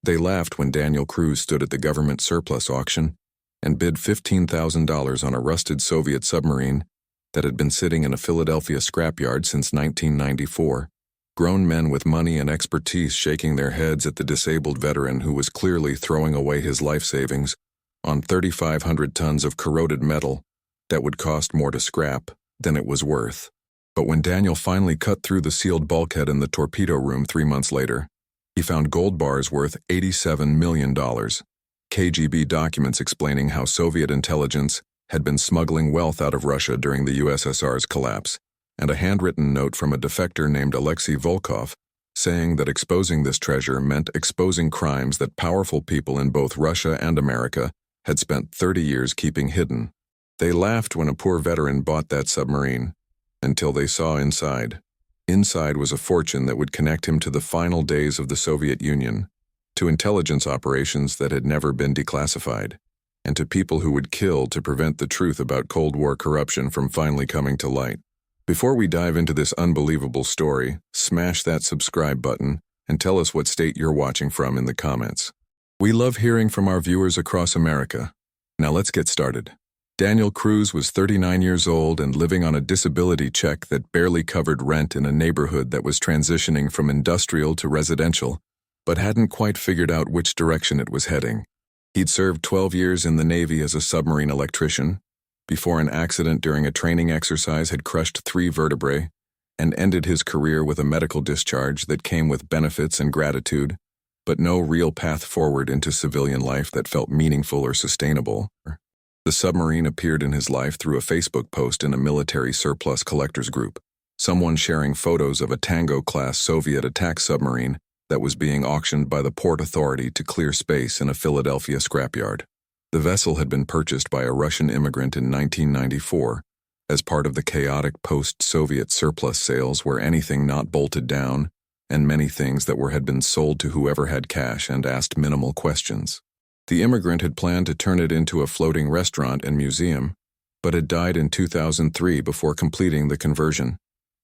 They laughed when Daniel Cruz stood at the government surplus auction and bid $15,000 on a rusted Soviet submarine that had been sitting in a Philadelphia scrapyard since 1994. Grown men with money and expertise shaking their heads at the disabled veteran who was clearly throwing away his life savings on 3,500 tons of corroded metal that would cost more to scrap than it was worth. But when Daniel finally cut through the sealed bulkhead in the torpedo room 3 months later, he found gold bars worth $87 million, KGB documents explaining how Soviet intelligence had been smuggling wealth out of Russia during the USSR's collapse, and a handwritten note from a defector named Alexei Volkov saying that exposing this treasure meant exposing crimes that powerful people in both Russia and America had spent 30 years keeping hidden. They laughed when a poor veteran bought that submarine, until they saw inside. Inside was a fortune that would connect him to the final days of the Soviet Union, to intelligence operations that had never been declassified, and to people who would kill to prevent the truth about Cold War corruption from finally coming to light. Before we dive into this unbelievable story, smash that subscribe button and tell us what state you're watching from in the comments. We love hearing from our viewers across America. Now let's get started. Daniel Cruz was 39 years old and living on a disability check that barely covered rent in a neighborhood that was transitioning from industrial to residential, but hadn't quite figured out which direction it was heading. He'd served 12 years in the Navy as a submarine electrician, before an accident during a training exercise had crushed 3 vertebrae, and ended his career with a medical discharge that came with benefits and gratitude, but no real path forward into civilian life that felt meaningful or sustainable. The submarine appeared in his life through a Facebook post in a military surplus collectors group, someone sharing photos of a Tango-class Soviet attack submarine that was being auctioned by the Port Authority to clear space in a Philadelphia scrapyard. The vessel had been purchased by a Russian immigrant in 1994 as part of the chaotic post-Soviet surplus sales where anything not bolted down and many things that had been sold to whoever had cash and asked minimal questions. The immigrant had planned to turn it into a floating restaurant and museum, but had died in 2003 before completing the conversion,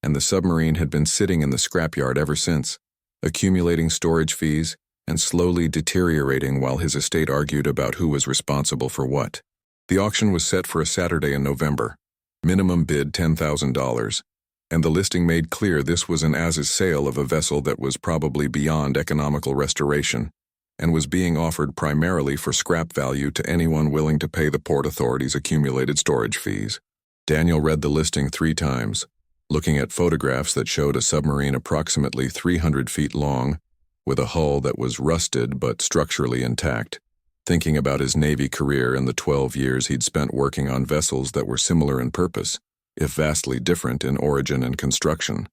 and the submarine had been sitting in the scrapyard ever since, accumulating storage fees and slowly deteriorating while his estate argued about who was responsible for what. The auction was set for a Saturday in November. Minimum bid $10,000, and the listing made clear this was an as-is sale of a vessel that was probably beyond economical restoration, and was being offered primarily for scrap value to anyone willing to pay the Port Authority's accumulated storage fees. Daniel read the listing 3 times, looking at photographs that showed a submarine approximately 300 feet long, with a hull that was rusted but structurally intact, thinking about his Navy career and the 12 years he'd spent working on vessels that were similar in purpose, if vastly different in origin and construction.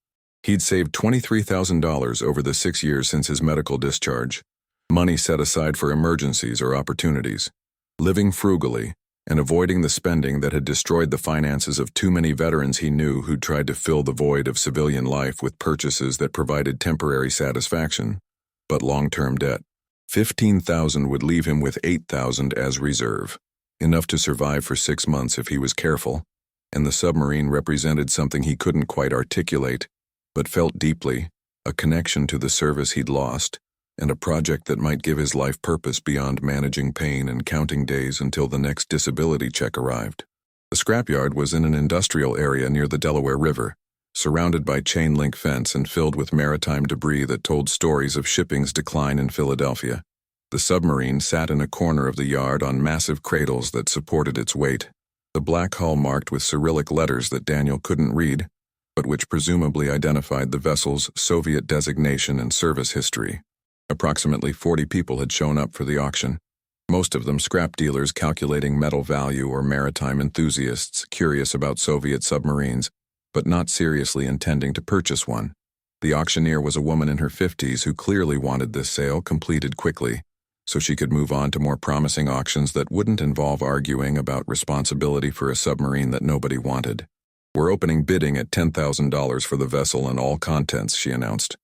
He'd saved $23,000 over the 6 years since his medical discharge, money set aside for emergencies or opportunities, living frugally, and avoiding the spending that had destroyed the finances of too many veterans he knew who'd tried to fill the void of civilian life with purchases that provided temporary satisfaction, but long-term debt. $15,000 would leave him with $8,000 as reserve, enough to survive for 6 months if he was careful, and the submarine represented something he couldn't quite articulate, but felt deeply, a connection to the service he'd lost, and a project that might give his life purpose beyond managing pain and counting days until the next disability check arrived. The scrapyard was in an industrial area near the Delaware River, surrounded by chain-link fence and filled with maritime debris that told stories of shipping's decline in Philadelphia. The submarine sat in a corner of the yard on massive cradles that supported its weight, the black hull marked with Cyrillic letters that Daniel couldn't read, but which presumably identified the vessel's Soviet designation and service history. Approximately 40 people had shown up for the auction, most of them scrap dealers calculating metal value or maritime enthusiasts curious about Soviet submarines, but not seriously intending to purchase one. The auctioneer was a woman in her 50s who clearly wanted this sale completed quickly, so she could move on to more promising auctions that wouldn't involve arguing about responsibility for a submarine that nobody wanted. "We're opening bidding at $10,000 for the vessel and all contents," she announced.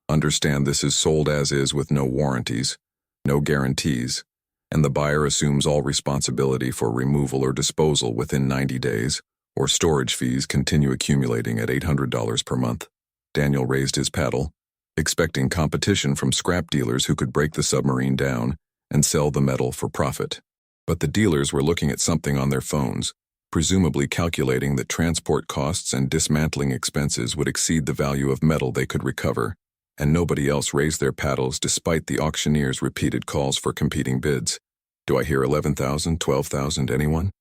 "Understand this is sold as is with no warranties, no guarantees, and the buyer assumes all responsibility for removal or disposal within 90 days, or storage fees continue accumulating at $800 per month." Daniel raised his paddle, expecting competition from scrap dealers who could break the submarine down and sell the metal for profit. But the dealers were looking at something on their phones, presumably calculating that transport costs and dismantling expenses would exceed the value of metal they could recover, and nobody else raised their paddles despite the auctioneer's repeated calls for competing bids. "Do I hear 11,000, 12,000, anyone?"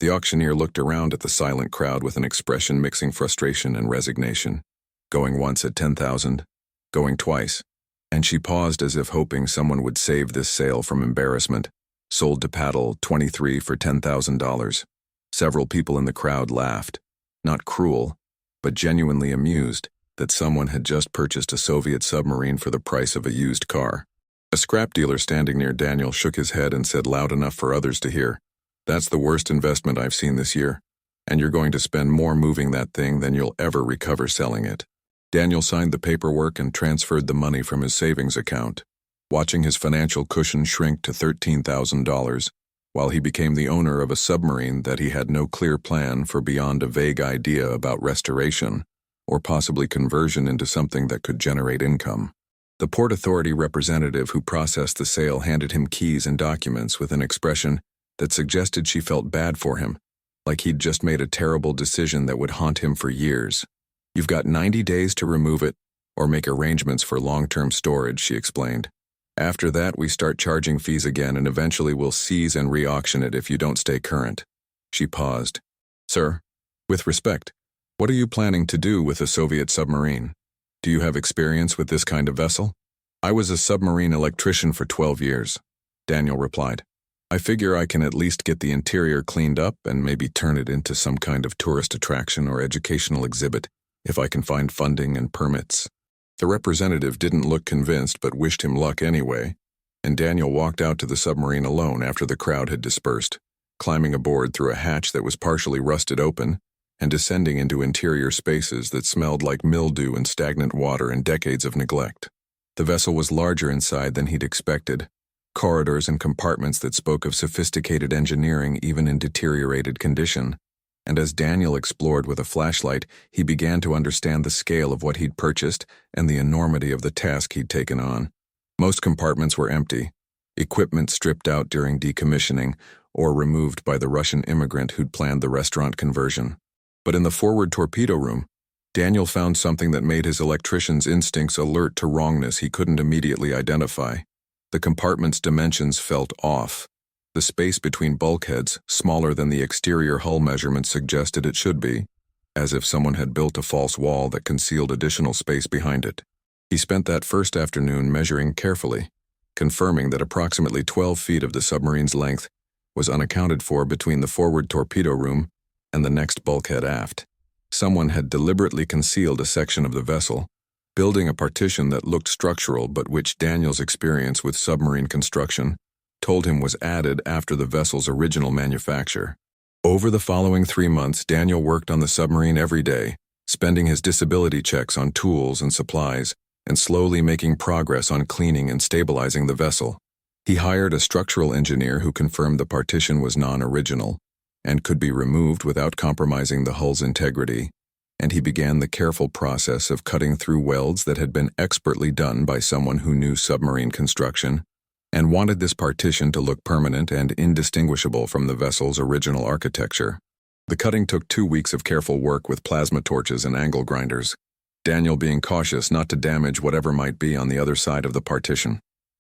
The auctioneer looked around at the silent crowd with an expression mixing frustration and resignation. Going once at 10,000, going twice, and she paused as if hoping someone would save this sale from embarrassment. "Sold to paddle 23 for $10,000. Several people in the crowd laughed, not cruel, but genuinely amused that someone had just purchased a Soviet submarine for the price of a used car. A scrap dealer standing near Daniel shook his head and said loud enough for others to hear, "That's the worst investment I've seen this year, and you're going to spend more moving that thing than you'll ever recover selling it." Daniel signed the paperwork and transferred the money from his savings account, watching his financial cushion shrink to $13,000, while he became the owner of a submarine that he had no clear plan for beyond a vague idea about restoration, or possibly conversion into something that could generate income. The Port Authority representative who processed the sale handed him keys and documents with an expression that suggested she felt bad for him, like he'd just made a terrible decision that would haunt him for years. "You've got 90 days to remove it or make arrangements for long-term storage," she explained. "After that, we start charging fees again, and eventually we'll seize and re-auction it if you don't stay current." She paused. "Sir, with respect, what are you planning to do with a Soviet submarine? Do you have experience with this kind of vessel?" "I was a submarine electrician for 12 years, Daniel replied. "I figure I can at least get the interior cleaned up and maybe turn it into some kind of tourist attraction or educational exhibit, if I can find funding and permits." The representative didn't look convinced but wished him luck anyway, and Daniel walked out to the submarine alone after the crowd had dispersed, climbing aboard through a hatch that was partially rusted open and descending into interior spaces that smelled like mildew and stagnant water and decades of neglect. The vessel was larger inside than he'd expected, corridors and compartments that spoke of sophisticated engineering even in deteriorated condition. And as Daniel explored with a flashlight, he began to understand the scale of what he'd purchased and the enormity of the task he'd taken on. Most compartments were empty, equipment stripped out during decommissioning or removed by the Russian immigrant who'd planned the restaurant conversion. But in the forward torpedo room, Daniel found something that made his electrician's instincts alert to wrongness he couldn't immediately identify. The compartment's dimensions felt off. The space between bulkheads, smaller than the exterior hull measurements suggested it should be, as if someone had built a false wall that concealed additional space behind it. He spent that first afternoon measuring carefully, confirming that approximately 12 feet of the submarine's length was unaccounted for between the forward torpedo room and the next bulkhead aft. Someone had deliberately concealed a section of the vessel, building a partition that looked structural but which Daniel's experience with submarine construction told him was added after the vessel's original manufacture. Over the following 3 months, Daniel worked on the submarine every day, spending his disability checks on tools and supplies, and slowly making progress on cleaning and stabilizing the vessel. He hired a structural engineer who confirmed the partition was non-original and could be removed without compromising the hull's integrity, and he began the careful process of cutting through welds that had been expertly done by someone who knew submarine construction and wanted this partition to look permanent and indistinguishable from the vessel's original architecture. The cutting took 2 weeks of careful work with plasma torches and angle grinders, Daniel being cautious not to damage whatever might be on the other side of the partition.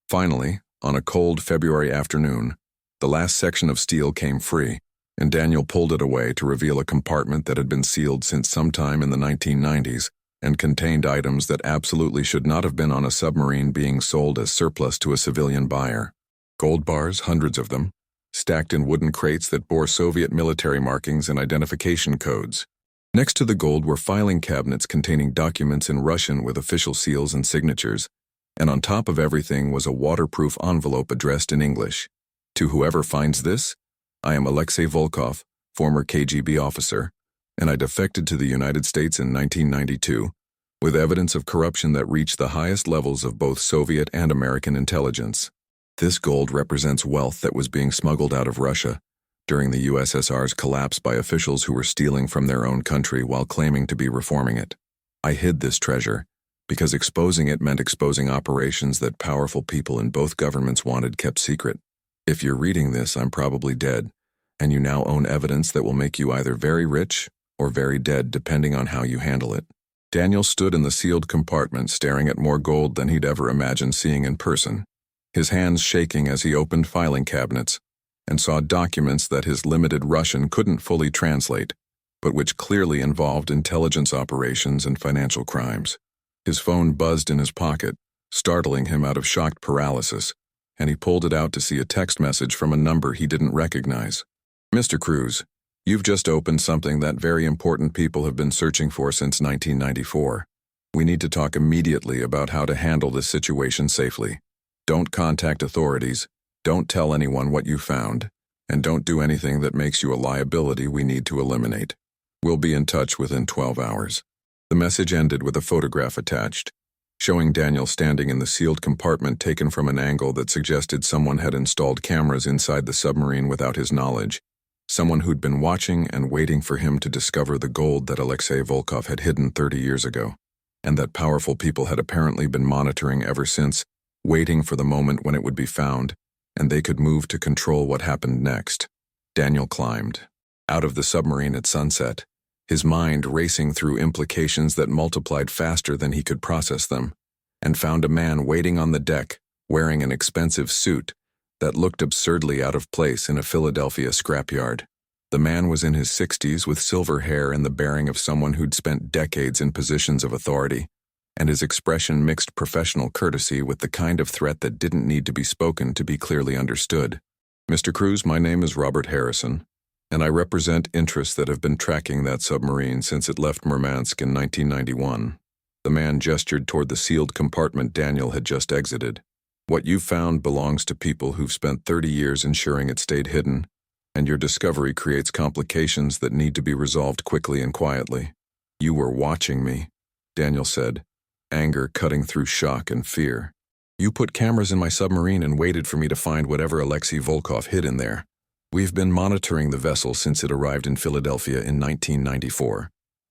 Finally, on a cold February afternoon, the last section of steel came free, and Daniel pulled it away to reveal a compartment that had been sealed since sometime in the 1990s and contained items that absolutely should not have been on a submarine being sold as surplus to a civilian buyer. Gold bars, hundreds of them, stacked in wooden crates that bore Soviet military markings and identification codes. Next to the gold were filing cabinets containing documents in Russian with official seals and signatures, and on top of everything was a waterproof envelope addressed in English. "To whoever finds this, I am Alexei Volkov, former KGB officer, and I defected to the United States in 1992, with evidence of corruption that reached the highest levels of both Soviet and American intelligence. This gold represents wealth that was being smuggled out of Russia during the USSR's collapse by officials who were stealing from their own country while claiming to be reforming it. I hid this treasure because exposing it meant exposing operations that powerful people in both governments wanted kept secret. If you're reading this, I'm probably dead, and you now own evidence that will make you either very rich or very dead depending on how you handle it. Daniel stood in the sealed compartment staring at more gold than he'd ever imagined seeing in person, his hands shaking as he opened filing cabinets and saw documents that his limited Russian couldn't fully translate, but which clearly involved intelligence operations and financial crimes. His phone buzzed in his pocket, startling him out of shocked paralysis, and he pulled it out to see a text message from a number he didn't recognize. Mr. Cruz, you've just opened something that very important people have been searching for since 1994. We need to talk immediately about how to handle this situation safely. Don't contact authorities, don't tell anyone what you found, and don't do anything that makes you a liability we need to eliminate. We'll be in touch within 12 hours. The message ended with a photograph attached, showing Daniel standing in the sealed compartment taken from an angle that suggested someone had installed cameras inside the submarine without his knowledge, someone who'd been watching and waiting for him to discover the gold that Alexei Volkov had hidden 30 years ago, and that powerful people had apparently been monitoring ever since, waiting for the moment when it would be found, and they could move to control what happened next. Daniel climbed out of the submarine at sunset, his mind racing through implications that multiplied faster than he could process them, and found a man waiting on the deck, wearing an expensive suit that looked absurdly out of place in a Philadelphia scrapyard. The man was in his 60s with silver hair and the bearing of someone who'd spent decades in positions of authority, and his expression mixed professional courtesy with the kind of threat that didn't need to be spoken to be clearly understood. Mr. Cruz, my name is Robert Harrison, and I represent interests that have been tracking that submarine since it left Murmansk in 1991. The man gestured toward the sealed compartment Daniel had just exited. What you found belongs to people who've spent 30 years ensuring it stayed hidden, and your discovery creates complications that need to be resolved quickly and quietly. You were watching me, Daniel said, anger cutting through shock and fear. You put cameras in my submarine and waited for me to find whatever Alexei Volkov hid in there. We've been monitoring the vessel since it arrived in Philadelphia in 1994,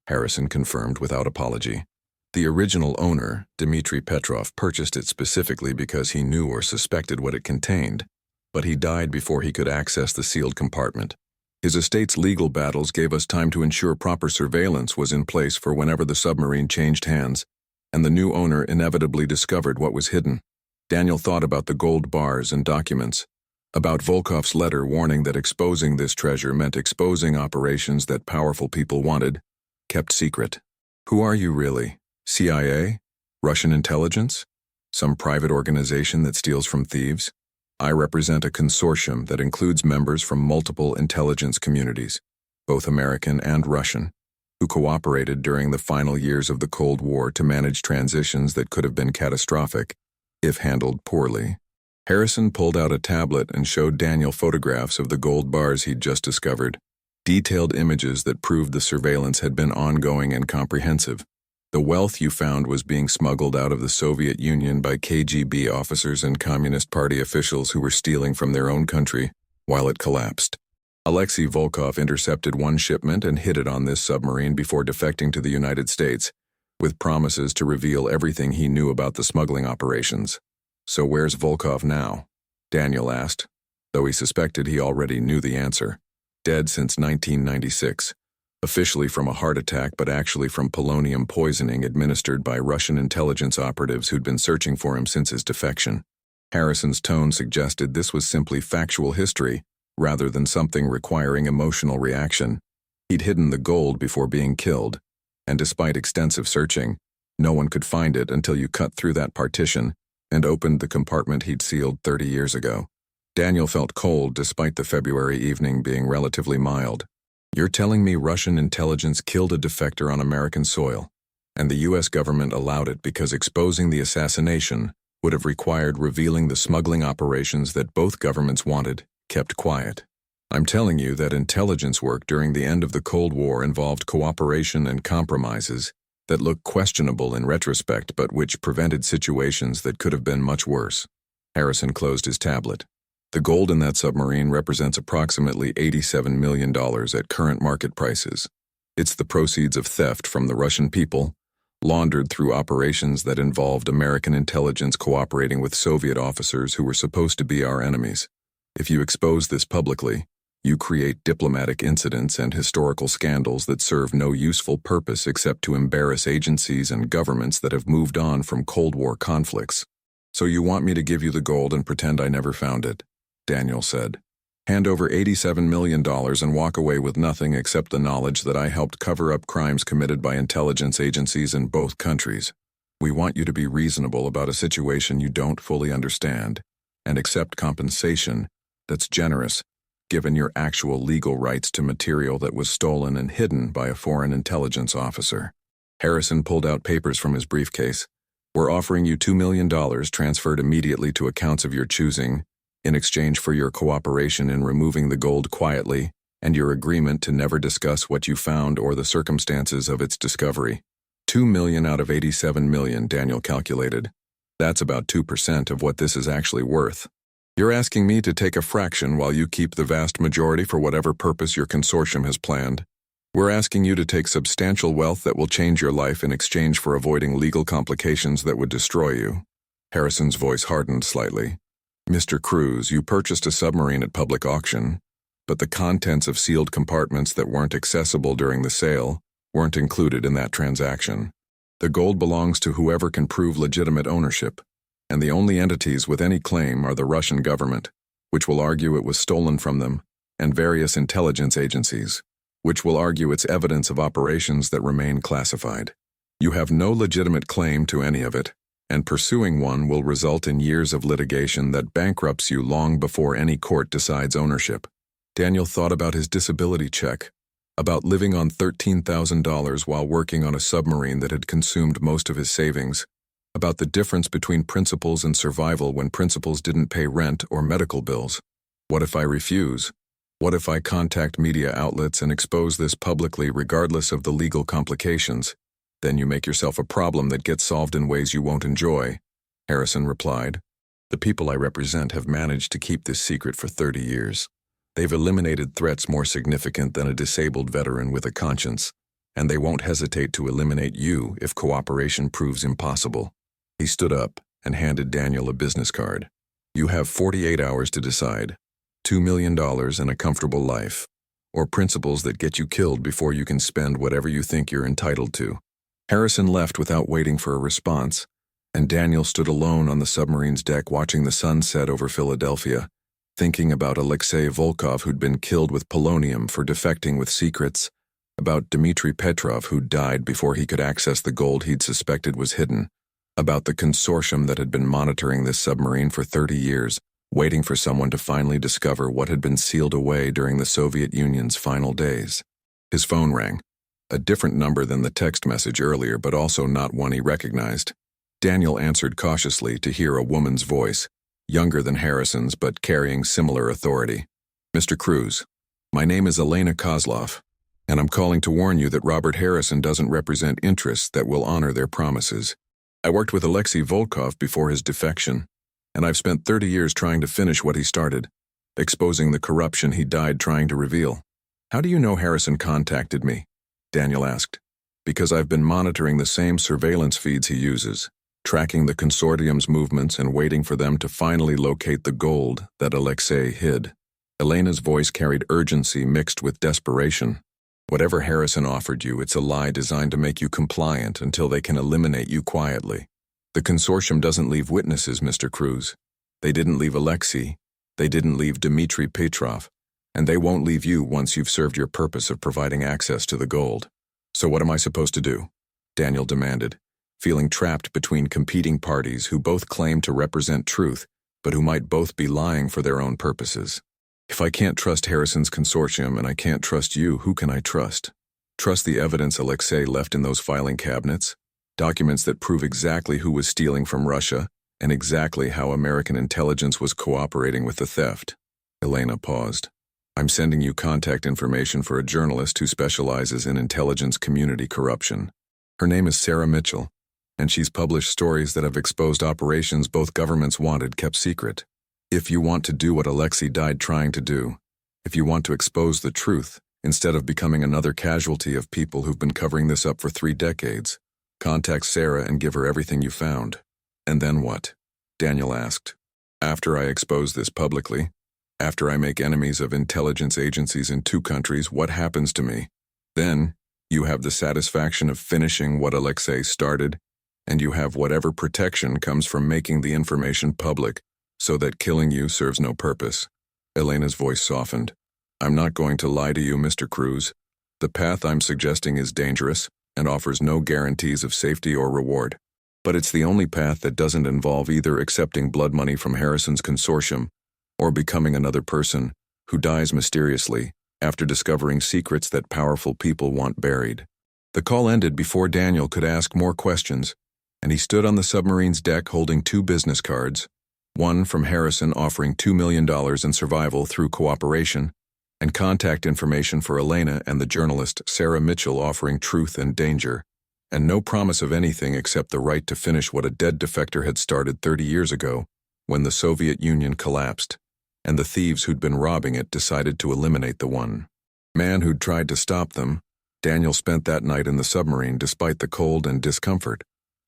Harrison confirmed without apology. The original owner, Dmitry Petrov, purchased it specifically because he knew or suspected what it contained, but he died before he could access the sealed compartment. His estate's legal battles gave us time to ensure proper surveillance was in place for whenever the submarine changed hands, and the new owner inevitably discovered what was hidden. Daniel thought about the gold bars and documents, about Volkov's letter warning that exposing this treasure meant exposing operations that powerful people wanted, kept secret. Who are you really? CIA? Russian intelligence? Some private organization that steals from thieves? I represent a consortium that includes members from multiple intelligence communities, both American and Russian, who cooperated during the final years of the Cold War to manage transitions that could have been catastrophic if handled poorly. Harrison pulled out a tablet and showed Daniel photographs of the gold bars he'd just discovered, detailed images that proved the surveillance had been ongoing and comprehensive. The wealth you found was being smuggled out of the Soviet Union by KGB officers and Communist Party officials who were stealing from their own country while it collapsed. Alexei Volkov intercepted one shipment and hid it on this submarine before defecting to the United States, with promises to reveal everything he knew about the smuggling operations. So where's Volkov now? Daniel asked, though he suspected he already knew the answer. Dead since 1996. Officially from a heart attack, but actually from polonium poisoning administered by Russian intelligence operatives who'd been searching for him since his defection. Harrison's tone suggested this was simply factual history, rather than something requiring emotional reaction. He'd hidden the gold before being killed, and despite extensive searching, no one could find it until you cut through that partition and opened the compartment he'd sealed 30 years ago. Daniel felt cold despite the February evening being relatively mild. You're telling me Russian intelligence killed a defector on American soil, and the U.S. government allowed it because exposing the assassination would have required revealing the smuggling operations that both governments wanted, kept quiet. I'm telling you that intelligence work during the end of the Cold War involved cooperation and compromises that look questionable in retrospect but which prevented situations that could have been much worse. Harrison closed his tablet. The gold in that submarine represents approximately $87 million at current market prices. It's the proceeds of theft from the Russian people, laundered through operations that involved American intelligence cooperating with Soviet officers who were supposed to be our enemies. If you expose this publicly, you create diplomatic incidents and historical scandals that serve no useful purpose except to embarrass agencies and governments that have moved on from Cold War conflicts. So you want me to give you the gold and pretend I never found it, Daniel said. Hand over $87 million and walk away with nothing except the knowledge that I helped cover up crimes committed by intelligence agencies in both countries. We want you to be reasonable about a situation you don't fully understand and accept compensation that's generous, given your actual legal rights to material that was stolen and hidden by a foreign intelligence officer. Harrison pulled out papers from his briefcase. We're offering you $2 million transferred immediately to accounts of your choosing, in exchange for your cooperation in removing the gold quietly and your agreement to never discuss what you found or the circumstances of its discovery. $2 million out of $87 million, Daniel calculated. That's about 2% of what this is actually worth. You're asking me to take a fraction while you keep the vast majority for whatever purpose your consortium has planned. We're asking you to take substantial wealth that will change your life in exchange for avoiding legal complications that would destroy you. Harrison's voice hardened slightly. Mr. Cruz, you purchased a submarine at public auction, but the contents of sealed compartments that weren't accessible during the sale weren't included in that transaction. The gold belongs to whoever can prove legitimate ownership, and the only entities with any claim are the Russian government, which will argue it was stolen from them, and various intelligence agencies, which will argue it's evidence of operations that remain classified. You have no legitimate claim to any of it, and pursuing one will result in years of litigation that bankrupts you long before any court decides ownership. Daniel thought about his disability check, about living on $13,000 while working on a submarine that had consumed most of his savings, about the difference between principles and survival when principles didn't pay rent or medical bills. What if I refuse? What if I contact media outlets and expose this publicly regardless of the legal complications? Then you make yourself a problem that gets solved in ways you won't enjoy, Harrison replied. The people I represent have managed to keep this secret for 30 years. They've eliminated threats more significant than a disabled veteran with a conscience, and they won't hesitate to eliminate you if cooperation proves impossible. He stood up and handed Daniel a business card. You have 48 hours to decide. $2 million and a comfortable life, or principles that get you killed before you can spend whatever you think you're entitled to. Harrison left without waiting for a response, and Daniel stood alone on the submarine's deck watching the sun set over Philadelphia, thinking about Alexei Volkov who'd been killed with polonium for defecting with secrets, about Dmitry Petrov who died before he could access the gold he'd suspected was hidden, about the consortium that had been monitoring this submarine for 30 years, waiting for someone to finally discover what had been sealed away during the Soviet Union's final days. His phone rang. A different number than the text message earlier, but also not one he recognized. Daniel answered cautiously to hear a woman's voice, younger than Harrison's but carrying similar authority. Mr. Cruz, my name is Elena Kozlov, and I'm calling to warn you that Robert Harrison doesn't represent interests that will honor their promises. I worked with Alexei Volkov before his defection, and I've spent 30 years trying to finish what he started, exposing the corruption he died trying to reveal. How do you know Harrison contacted me? Daniel asked. Because I've been monitoring the same surveillance feeds he uses, tracking the consortium's movements and waiting for them to finally locate the gold that Alexei hid. Elena's voice carried urgency mixed with desperation. Whatever Harrison offered you, it's a lie designed to make you compliant until they can eliminate you quietly. The consortium doesn't leave witnesses, Mr. Cruz. They didn't leave Alexei. They didn't leave Dmitry Petrov. And they won't leave you once you've served your purpose of providing access to the gold. So what am I supposed to do? Daniel demanded, feeling trapped between competing parties who both claim to represent truth, but who might both be lying for their own purposes. If I can't trust Harrison's consortium and I can't trust you, who can I trust? Trust the evidence Alexei left in those filing cabinets? Documents that prove exactly who was stealing from Russia and exactly how American intelligence was cooperating with the theft. Elena paused. I'm sending you contact information for a journalist who specializes in intelligence community corruption. Her name is Sarah Mitchell, and she's published stories that have exposed operations both governments wanted kept secret. If you want to do what Alexei died trying to do, if you want to expose the truth, instead of becoming another casualty of people who've been covering this up for 3 decades, Contact Sarah and give her everything you found. And then what? Daniel asked. After I expose this publicly, after I make enemies of intelligence agencies in 2 countries, what happens to me? Then, you have the satisfaction of finishing what Alexei started, and you have whatever protection comes from making the information public, so that killing you serves no purpose. Elena's voice softened. I'm not going to lie to you, Mr. Cruz. The path I'm suggesting is dangerous and offers no guarantees of safety or reward. But it's the only path that doesn't involve either accepting blood money from Harrison's consortium or becoming another person who dies mysteriously after discovering secrets that powerful people want buried. The call ended before Daniel could ask more questions, and he stood on the submarine's deck holding 2 business cards, one from Harrison offering $2 million in survival through cooperation, and contact information for Elena and the journalist Sarah Mitchell offering truth and danger, and no promise of anything except the right to finish what a dead defector had started 30 years ago when the Soviet Union collapsed, and the thieves who'd been robbing it decided to eliminate the one man who'd tried to stop them. Daniel spent that night in the submarine despite the cold and discomfort,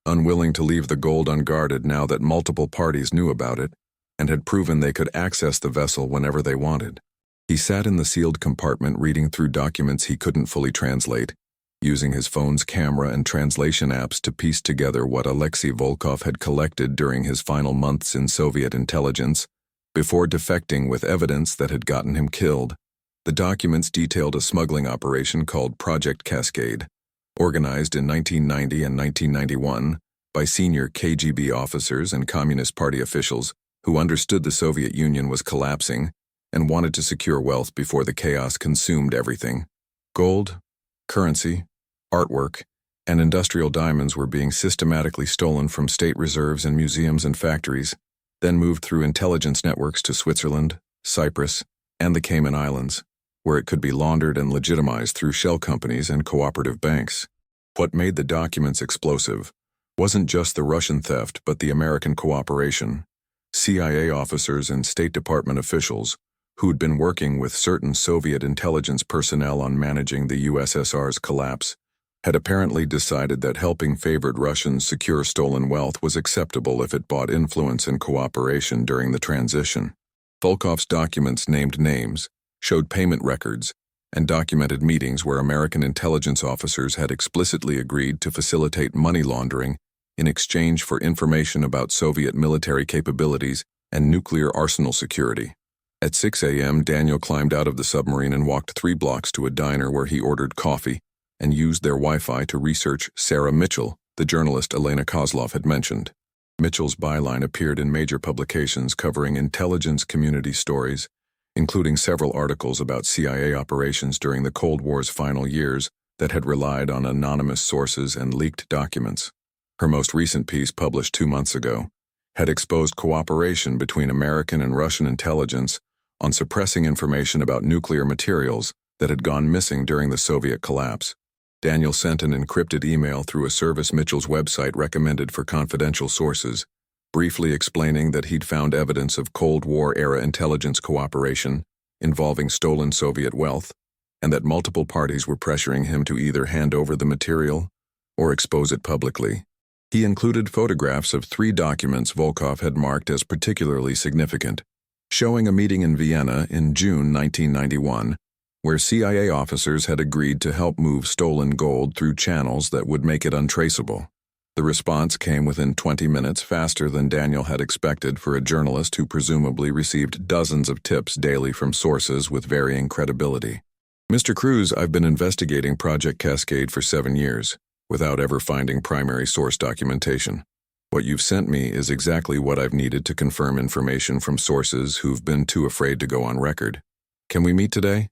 unwilling to leave the gold unguarded now that multiple parties knew about it and had proven they could access the vessel whenever they wanted. He sat in the sealed compartment reading through documents he couldn't fully translate, using his phone's camera and translation apps to piece together what Alexei Volkov had collected during his final months in Soviet intelligence, before defecting with evidence that had gotten him killed. The documents detailed a smuggling operation called Project Cascade, organized in 1990 and 1991 by senior KGB officers and Communist Party officials who understood the Soviet Union was collapsing and wanted to secure wealth before the chaos consumed everything. Gold, currency, artwork, and industrial diamonds were being systematically stolen from state reserves and museums and factories, then moved through intelligence networks to Switzerland, Cyprus, and the Cayman Islands, where it could be laundered and legitimized through shell companies and cooperative banks. What made the documents explosive wasn't just the Russian theft but the American cooperation. CIA officers and State Department officials, who'd been working with certain Soviet intelligence personnel on managing the USSR's collapse, had apparently decided that helping favored Russians secure stolen wealth was acceptable if it bought influence and cooperation during the transition. Volkov's documents named names, showed payment records, and documented meetings where American intelligence officers had explicitly agreed to facilitate money laundering in exchange for information about Soviet military capabilities and nuclear arsenal security. At 6 a.m., Daniel climbed out of the submarine and walked 3 blocks to a diner where he ordered coffee and used their Wi-Fi to research Sarah Mitchell, the journalist Elena Kozlov had mentioned. Mitchell's byline appeared in major publications covering intelligence community stories, including several articles about CIA operations during the Cold War's final years that had relied on anonymous sources and leaked documents. Her most recent piece, published 2 months ago, had exposed cooperation between American and Russian intelligence on suppressing information about nuclear materials that had gone missing during the Soviet collapse. Daniel sent an encrypted email through a service Mitchell's website recommended for confidential sources, briefly explaining that he'd found evidence of Cold War-era intelligence cooperation involving stolen Soviet wealth, and that multiple parties were pressuring him to either hand over the material or expose it publicly. He included photographs of 3 documents Volkov had marked as particularly significant, showing a meeting in Vienna in June 1991, where CIA officers had agreed to help move stolen gold through channels that would make it untraceable. The response came within 20 minutes, faster than Daniel had expected for a journalist who presumably received dozens of tips daily from sources with varying credibility. Mr. Cruz, I've been investigating Project Cascade for 7 years, without ever finding primary source documentation. What you've sent me is exactly what I've needed to confirm information from sources who've been too afraid to go on record. Can we meet today?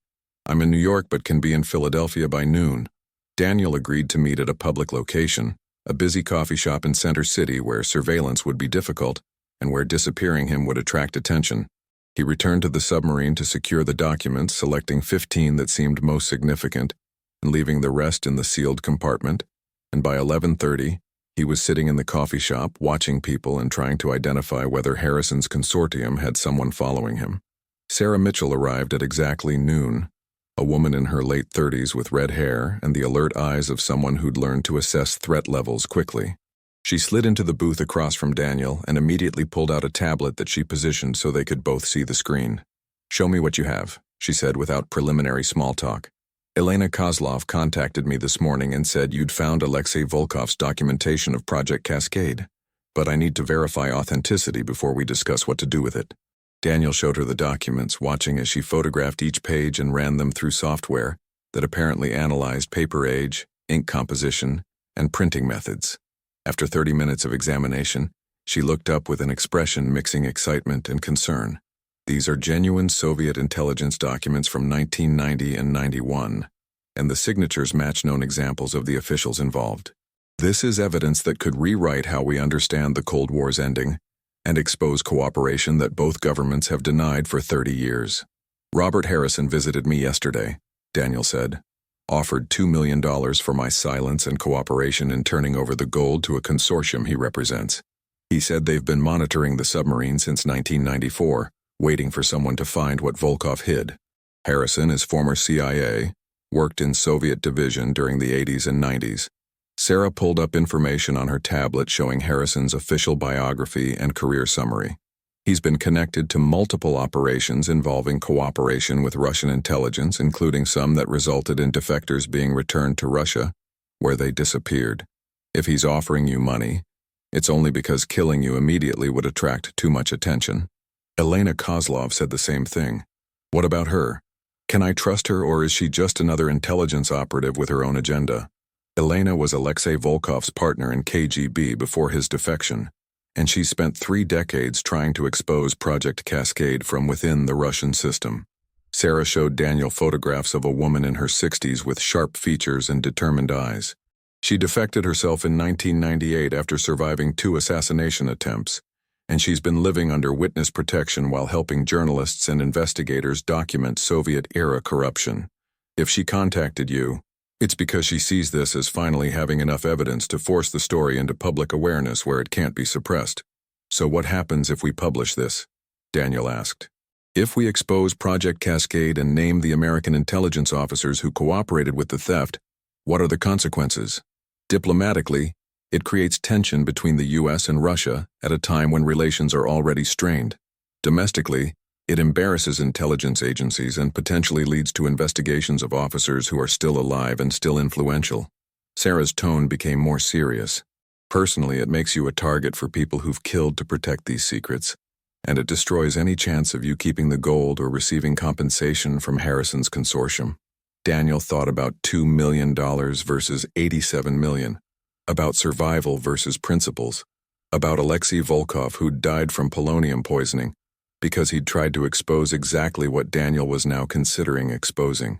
I'm in New York but can be in Philadelphia by noon. Daniel agreed to meet at a public location, a busy coffee shop in Center City where surveillance would be difficult and where disappearing him would attract attention. He returned to the submarine to secure the documents, selecting 15 that seemed most significant and leaving the rest in the sealed compartment, and by 11:30, he was sitting in the coffee shop watching people and trying to identify whether Harrison's consortium had someone following him. Sarah Mitchell arrived at exactly noon, a woman in her late 30s with red hair and the alert eyes of someone who'd learned to assess threat levels quickly. She slid into the booth across from Daniel and immediately pulled out a tablet that she positioned so they could both see the screen. "Show me what you have," she said without preliminary small talk. "Elena Kozlov contacted me this morning and said you'd found Alexei Volkov's documentation of Project Cascade, but I need to verify authenticity before we discuss what to do with it." Daniel showed her the documents, watching as she photographed each page and ran them through software that apparently analyzed paper age, ink composition, and printing methods. After 30 minutes of examination, she looked up with an expression mixing excitement and concern. "These are genuine Soviet intelligence documents from 1990 and 91, and the signatures match known examples of the officials involved. This is evidence that could rewrite how we understand the Cold War's ending and expose cooperation that both governments have denied for 30 years. Robert Harrison visited me yesterday," Daniel said. "Offered $2 million for my silence and cooperation in turning over the gold to a consortium he represents. He said they've been monitoring the submarine since 1994, waiting for someone to find what Volkov hid. Harrison is former CIA, worked in Soviet division during the 80s and 90s. Sarah pulled up information on her tablet showing Harrison's official biography and career summary. He's been connected to multiple operations involving cooperation with Russian intelligence, including some that resulted in defectors being returned to Russia, where they disappeared. If he's offering you money, it's only because killing you immediately would attract too much attention." Elena Kozlov said the same thing. "What about her? Can I trust her, or is she just another intelligence operative with her own agenda?" Elena was Alexei Volkov's partner in KGB before his defection, and she spent 3 decades trying to expose Project Cascade from within the Russian system. Sarah showed Daniel photographs of a woman in her 60s with sharp features and determined eyes. She defected herself in 1998 after surviving 2 assassination attempts, and she's been living under witness protection while helping journalists and investigators document Soviet-era corruption. If she contacted you, it's because she sees this as finally having enough evidence to force the story into public awareness where it can't be suppressed. "So what happens if we publish this?" Daniel asked. "If we expose Project Cascade and name the American intelligence officers who cooperated with the theft, what are the consequences? Diplomatically, it creates tension between the US and Russia at a time when relations are already strained. Domestically, it embarrasses intelligence agencies and potentially leads to investigations of officers who are still alive and still influential." Sarah's tone became more serious. "Personally, it makes you a target for people who've killed to protect these secrets, and it destroys any chance of you keeping the gold or receiving compensation from Harrison's consortium." Daniel thought about $2 million versus $87 million, about survival versus principles, about Alexei Volkov who'd died from polonium poisoning, because he'd tried to expose exactly what Daniel was now considering exposing.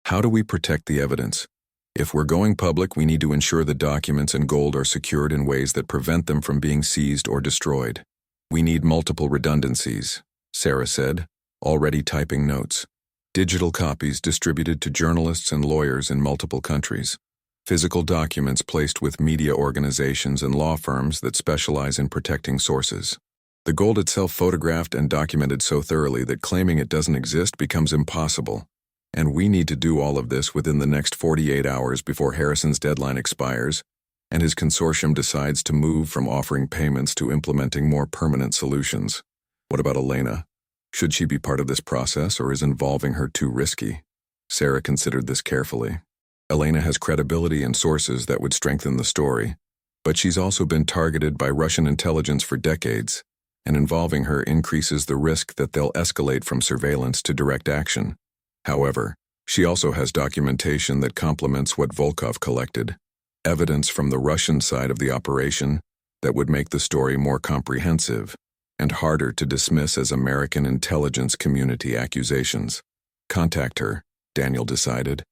How do we protect the evidence? If we're going public, we need to ensure the documents and gold are secured in ways that prevent them from being seized or destroyed. "We need multiple redundancies," Sarah said, already typing notes. "Digital copies distributed to journalists and lawyers in multiple countries. Physical documents placed with media organizations and law firms that specialize in protecting sources. The gold itself photographed and documented so thoroughly that claiming it doesn't exist becomes impossible, and we need to do all of this within the next 48 hours before Harrison's deadline expires and his consortium decides to move from offering payments to implementing more permanent solutions." "What about Elena? Should she be part of this process, or is involving her too risky?" Sarah considered this carefully. "Elena has credibility and sources that would strengthen the story, but she's also been targeted by Russian intelligence for decades, and involving her increases the risk that they'll escalate from surveillance to direct action. However, she also has documentation that complements what Volkov collected, evidence from the Russian side of the operation that would make the story more comprehensive and harder to dismiss as American intelligence community accusations. Contact her, Daniel decided.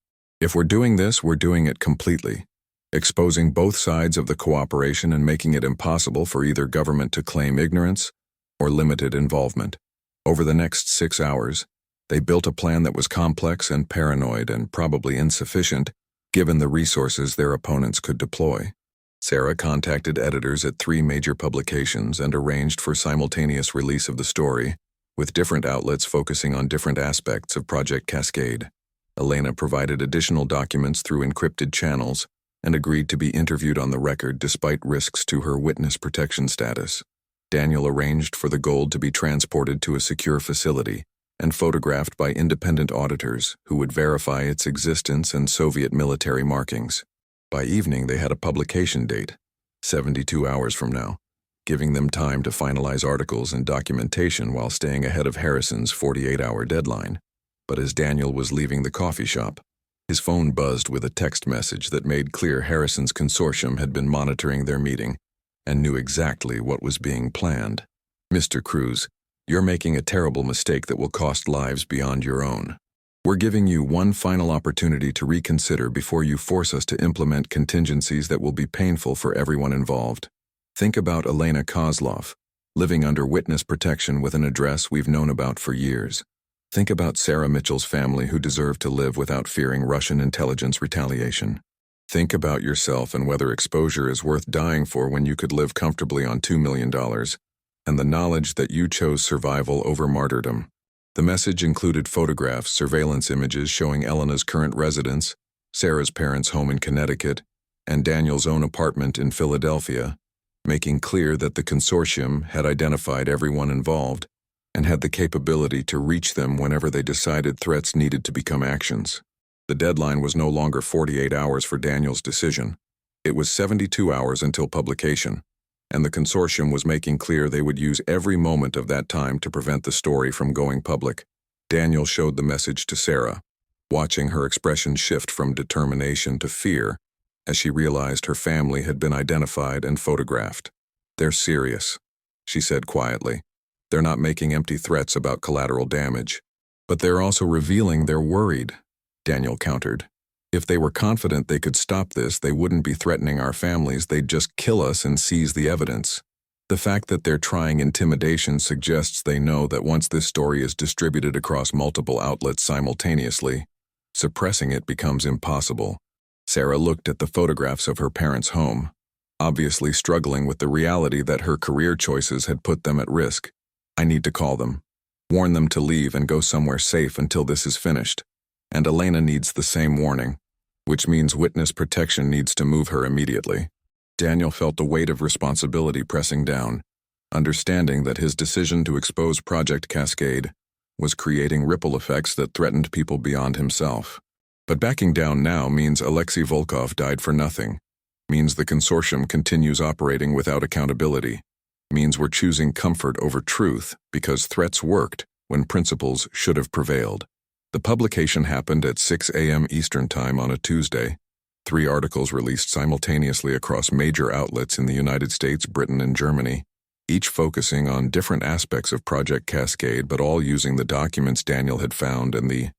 If we're doing this, we're doing it completely, exposing both sides of the cooperation and making it impossible for either government to claim ignorance or limited involvement. Over the next 6 hours, they built a plan that was complex and paranoid and probably insufficient given the resources their opponents could deploy. Sarah contacted editors at 3 major publications and arranged for simultaneous release of the story, with different outlets focusing on different aspects of Project Cascade. Elena provided additional documents through encrypted channels and agreed to be interviewed on the record despite risks to her witness protection status. Daniel arranged for the gold to be transported to a secure facility and photographed by independent auditors who would verify its existence and Soviet military markings. By evening, they had a publication date, 72 hours from now, giving them time to finalize articles and documentation while staying ahead of Harrison's 48-hour deadline. But as Daniel was leaving the coffee shop, his phone buzzed with a text message that made clear Harrison's consortium had been monitoring their meeting and knew exactly what was being planned. "Mr. Cruz, you're making a terrible mistake that will cost lives beyond your own. We're giving you one final opportunity to reconsider before you force us to implement contingencies that will be painful for everyone involved. Think about Elena Kozlov, living under witness protection with an address we've known about for years. Think about Sarah Mitchell's family who deserve to live without fearing Russian intelligence retaliation. Think about yourself and whether exposure is worth dying for when you could live comfortably on $2 million, and the knowledge that you chose survival over martyrdom." The message included photographs, surveillance images showing Elena's current residence, Sarah's parents' home in Connecticut, and Daniel's own apartment in Philadelphia, making clear that the consortium had identified everyone involved and had the capability to reach them whenever they decided threats needed to become actions. The deadline was no longer 48 hours for Daniel's decision. It was 72 hours until publication, and the consortium was making clear they would use every moment of that time to prevent the story from going public. Daniel showed the message to Sarah, watching her expression shift from determination to fear as she realized her family had been identified and photographed. "They're serious," she said quietly. "They're not making empty threats about collateral damage. But they're also revealing they're worried," Daniel countered. "If they were confident they could stop this, they wouldn't be threatening our families, they'd just kill us and seize the evidence. The fact that they're trying intimidation suggests they know that once this story is distributed across multiple outlets simultaneously, suppressing it becomes impossible." Sarah looked at the photographs of her parents' home, obviously struggling with the reality that her career choices had put them at risk. "I need to call them, warn them to leave and go somewhere safe until this is finished. And Elena needs the same warning, which means witness protection needs to move her immediately." Daniel felt the weight of responsibility pressing down, understanding that his decision to expose Project Cascade was creating ripple effects that threatened people beyond himself. But backing down now means Alexei Volkov died for nothing, means the consortium continues operating without accountability, means we're choosing comfort over truth because threats worked when principles should have prevailed. The publication happened at 6 a.m. Eastern Time on a Tuesday. 3 articles released simultaneously across major outlets in the United States, Britain, and Germany, each focusing on different aspects of Project Cascade, but all using the documents Daniel had found and the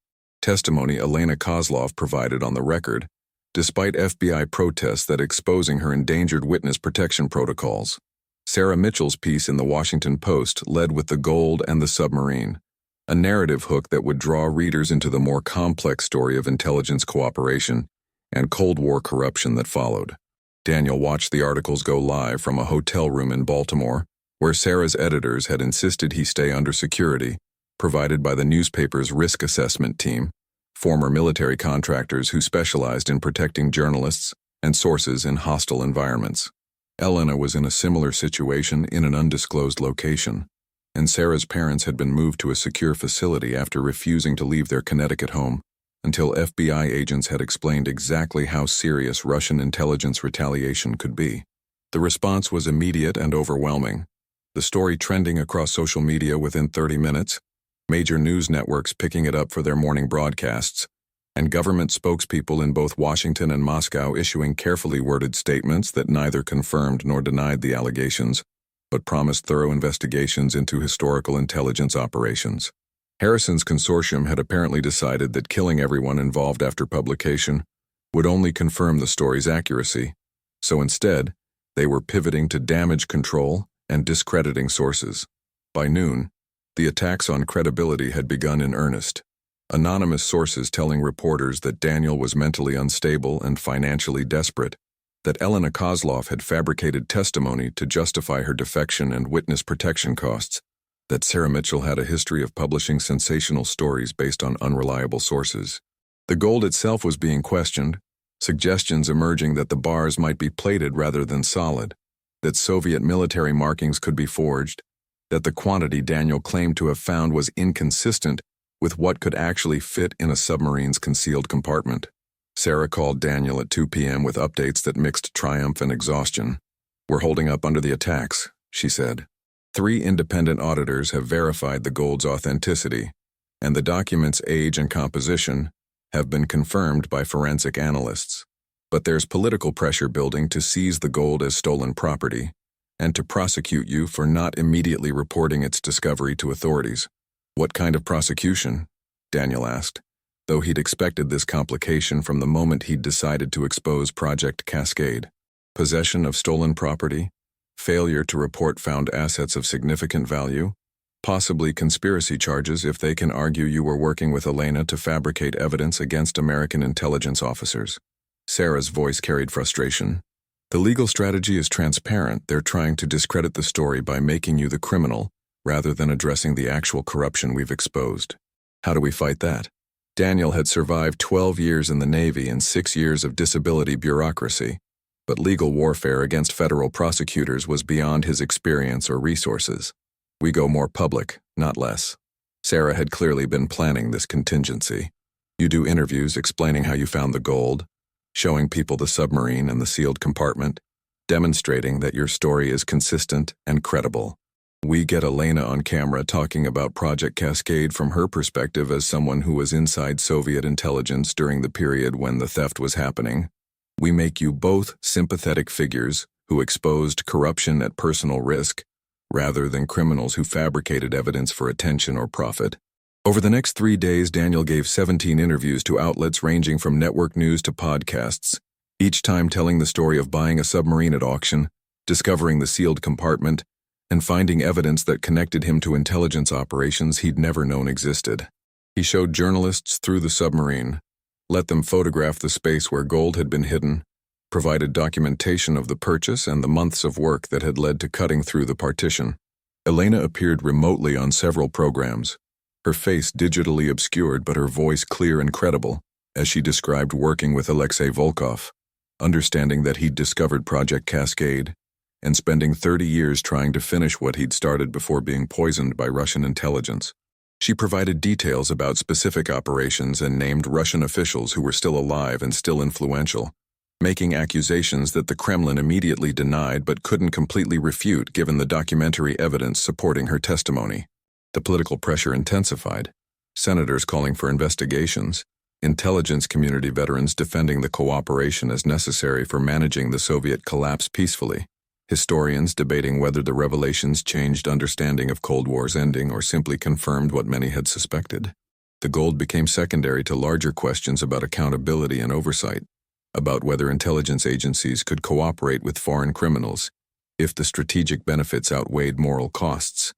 testimony Elena Kozlov provided on the record, despite FBI protests that exposing her endangered witness protection protocols. Sarah Mitchell's piece in the Washington Post led with the gold and the submarine, a narrative hook that would draw readers into the more complex story of intelligence cooperation and Cold War corruption that followed. Daniel watched the articles go live from a hotel room in Baltimore, where Sarah's editors had insisted he stay under security, provided by the newspaper's risk assessment team, former military contractors who specialized in protecting journalists and sources in hostile environments. Elena was in a similar situation in an undisclosed location, and Sarah's parents had been moved to a secure facility after refusing to leave their Connecticut home until FBI agents had explained exactly how serious Russian intelligence retaliation could be. The response was immediate and overwhelming, the story trending across social media within 30 minutes, major news networks picking it up for their morning broadcasts, and government spokespeople in both Washington and Moscow issuing carefully worded statements that neither confirmed nor denied the allegations, but promised thorough investigations into historical intelligence operations. Harrison's consortium had apparently decided that killing everyone involved after publication would only confirm the story's accuracy, so instead, they were pivoting to damage control and discrediting sources. By noon, the attacks on credibility had begun in earnest. Anonymous sources telling reporters that Daniel was mentally unstable and financially desperate, that Elena Kozlov had fabricated testimony to justify her defection and witness protection costs, that Sarah Mitchell had a history of publishing sensational stories based on unreliable sources. The gold itself was being questioned, suggestions emerging that the bars might be plated rather than solid, that Soviet military markings could be forged, that the quantity Daniel claimed to have found was inconsistent with what could actually fit in a submarine's concealed compartment. Sarah called Daniel at 2 p.m. with updates that mixed triumph and exhaustion. "We're holding up under the attacks," she said. 3 independent auditors have verified the gold's authenticity, and the document's age and composition have been confirmed by forensic analysts. But there's political pressure building to seize the gold as stolen property and to prosecute you for not immediately reporting its discovery to authorities. "What kind of prosecution?" Daniel asked, though he'd expected this complication from the moment he'd decided to expose Project Cascade. "Possession of stolen property, failure to report found assets of significant value, possibly conspiracy charges if they can argue you were working with Elena to fabricate evidence against American intelligence officers." Sarah's voice carried frustration. "The legal strategy is transparent. They're trying to discredit the story by making you the criminal, rather than addressing the actual corruption we've exposed. How do we fight that?" Daniel had survived 12 years in the Navy and 6 years of disability bureaucracy, but legal warfare against federal prosecutors was beyond his experience or resources. "We go more public, not less." Sarah had clearly been planning this contingency. "You do interviews explaining how you found the gold, showing people the submarine and the sealed compartment, demonstrating that your story is consistent and credible. We get Elena on camera talking about Project Cascade from her perspective as someone who was inside Soviet intelligence during the period when the theft was happening. We make you both sympathetic figures who exposed corruption at personal risk, rather than criminals who fabricated evidence for attention or profit." Over the next 3 days, Daniel gave 17 interviews to outlets ranging from network news to podcasts, each time telling the story of buying a submarine at auction, discovering the sealed compartment, and finding evidence that connected him to intelligence operations he'd never known existed. He showed journalists through the submarine, let them photograph the space where gold had been hidden, provided documentation of the purchase and the months of work that had led to cutting through the partition. Elena appeared remotely on several programs, her face digitally obscured but her voice clear and credible, as she described working with Alexei Volkov, understanding that he'd discovered Project Cascade, and spending 30 years trying to finish what he'd started before being poisoned by Russian intelligence. She provided details about specific operations and named Russian officials who were still alive and still influential, making accusations that the Kremlin immediately denied but couldn't completely refute given the documentary evidence supporting her testimony. The political pressure intensified, senators calling for investigations, intelligence community veterans defending the cooperation as necessary for managing the Soviet collapse peacefully, historians debating whether the revelations changed understanding of Cold War's ending or simply confirmed what many had suspected. The gold became secondary to larger questions about accountability and oversight, about whether intelligence agencies could cooperate with foreign criminals, if the strategic benefits outweighed moral costs,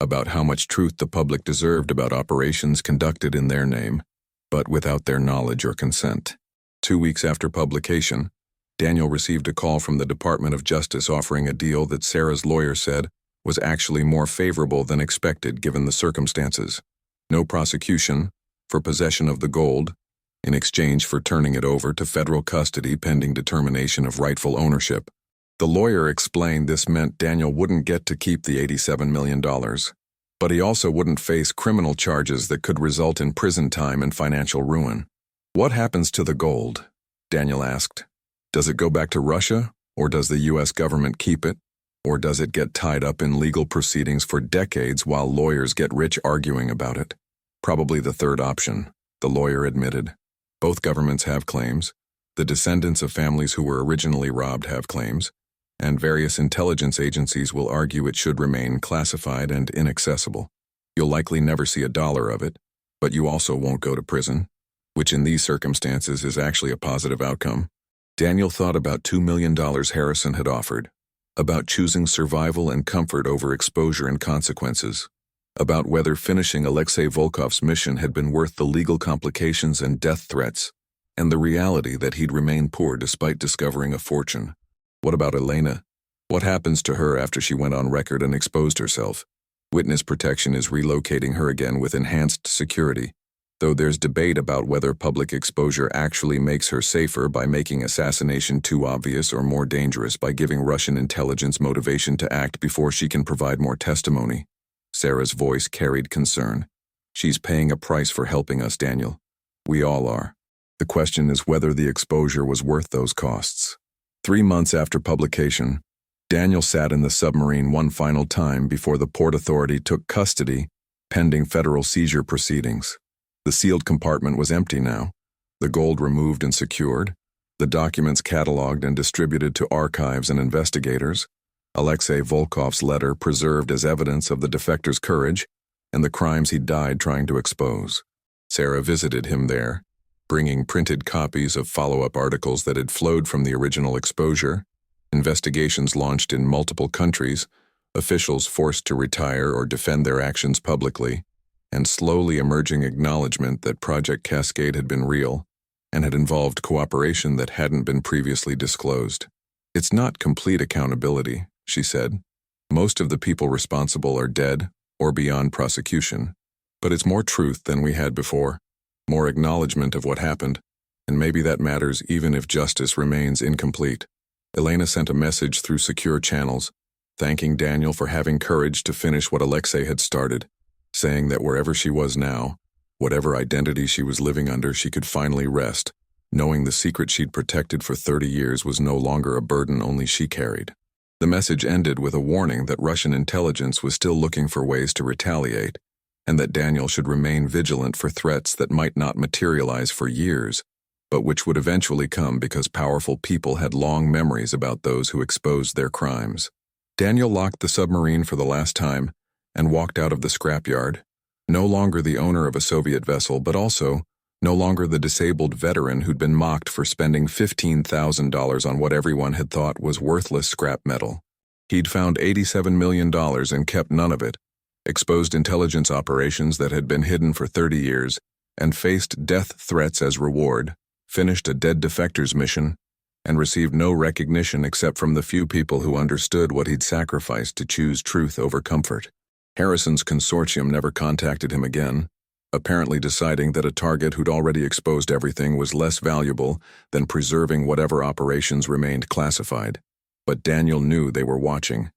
about how much truth the public deserved about operations conducted in their name, but without their knowledge or consent. 2 weeks after publication, Daniel received a call from the Department of Justice offering a deal that Sarah's lawyer said was actually more favorable than expected given the circumstances. No prosecution for possession of the gold, in exchange for turning it over to federal custody pending determination of rightful ownership. The lawyer explained this meant Daniel wouldn't get to keep the $87 million, but he also wouldn't face criminal charges that could result in prison time and financial ruin. "What happens to the gold?" Daniel asked. "Does it go back to Russia, or does the U.S. government keep it, or does it get tied up in legal proceedings for decades while lawyers get rich arguing about it?" "Probably the third option," the lawyer admitted. "Both governments have claims. The descendants of families who were originally robbed have claims, and various intelligence agencies will argue it should remain classified and inaccessible. You'll likely never see a dollar of it, but you also won't go to prison, which in these circumstances is actually a positive outcome." Daniel thought about $2 million Harrison had offered, about choosing survival and comfort over exposure and consequences, about whether finishing Alexei Volkov's mission had been worth the legal complications and death threats, and the reality that he'd remain poor despite discovering a fortune. What about Elena? What happens to her after she went on record and exposed herself? Witness protection is relocating her again with enhanced security. though there's debate about whether public exposure actually makes her safer by making assassination too obvious or more dangerous by giving Russian intelligence motivation to act before she can provide more testimony. Sarah's voice carried concern. She's paying a price for helping us, Daniel. We all are. The question is whether the exposure was worth those costs. 3 months after publication, Daniel sat in the submarine one final time before the Port Authority took custody, pending federal seizure proceedings. The sealed compartment was empty now, the gold removed and secured, the documents cataloged and distributed to archives and investigators, Alexei Volkov's letter preserved as evidence of the defector's courage and the crimes he died trying to expose. Sarah visited him there, bringing printed copies of follow-up articles that had flowed from the original exposure, investigations launched in multiple countries, officials forced to retire or defend their actions publicly, and slowly emerging acknowledgement that Project Cascade had been real and had involved cooperation that hadn't been previously disclosed. It's not complete accountability, she said. Most of the people responsible are dead or beyond prosecution, but it's more truth than we had before, more acknowledgement of what happened, and maybe that matters even if justice remains incomplete. Elena sent a message through secure channels, thanking Daniel for having courage to finish what Alexei had started, saying that wherever she was now, whatever identity she was living under, she could finally rest, knowing the secret she'd protected for 30 years was no longer a burden only she carried. The message ended with a warning that Russian intelligence was still looking for ways to retaliate, and that Daniel should remain vigilant for threats that might not materialize for years, but which would eventually come because powerful people had long memories about those who exposed their crimes. Daniel locked the submarine for the last time and walked out of the scrapyard, no longer the owner of a Soviet vessel, but also no longer the disabled veteran who'd been mocked for spending $15,000 on what everyone had thought was worthless scrap metal. He'd found $87 million and kept none of it, exposed intelligence operations that had been hidden for 30 years, and faced death threats as reward, finished a dead defector's mission, and received no recognition except from the few people who understood what he'd sacrificed to choose truth over comfort. Harrison's consortium never contacted him again, apparently deciding that a target who'd already exposed everything was less valuable than preserving whatever operations remained classified. But Daniel knew they were watching,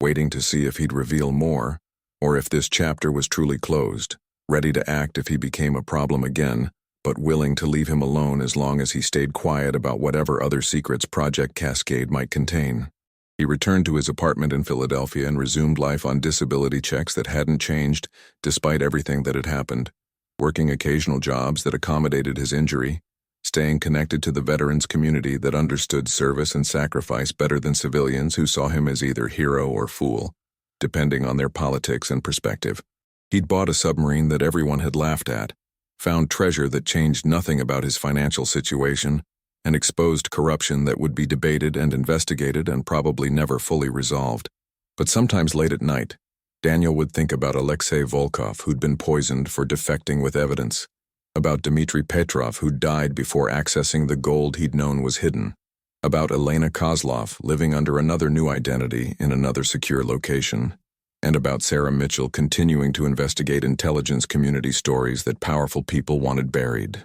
waiting to see if he'd reveal more, or if this chapter was truly closed, ready to act if he became a problem again, but willing to leave him alone as long as he stayed quiet about whatever other secrets Project Cascade might contain. He returned to his apartment in Philadelphia and resumed life on disability checks that hadn't changed despite everything that had happened, working occasional jobs that accommodated his injury, staying connected to the veterans community that understood service and sacrifice better than civilians who saw him as either hero or fool, depending on their politics and perspective. He'd bought a submarine that everyone had laughed at, found treasure that changed nothing about his financial situation, and exposed corruption that would be debated and investigated and probably never fully resolved. But sometimes late at night, Daniel would think about Alexei Volkov, who'd been poisoned for defecting with evidence, about Dmitry Petrov, who died before accessing the gold he'd known was hidden, about Elena Kozlov living under another new identity in another secure location, and about Sarah Mitchell continuing to investigate intelligence community stories that powerful people wanted buried.